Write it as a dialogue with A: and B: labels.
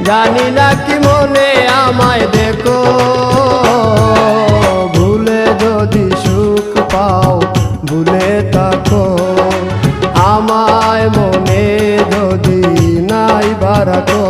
A: জানি না কি মনে আমায় দেখো, ভুলে যদি সুখ পাও ভুলে থাকো, আমায় মনে যদি নাই বারাকো।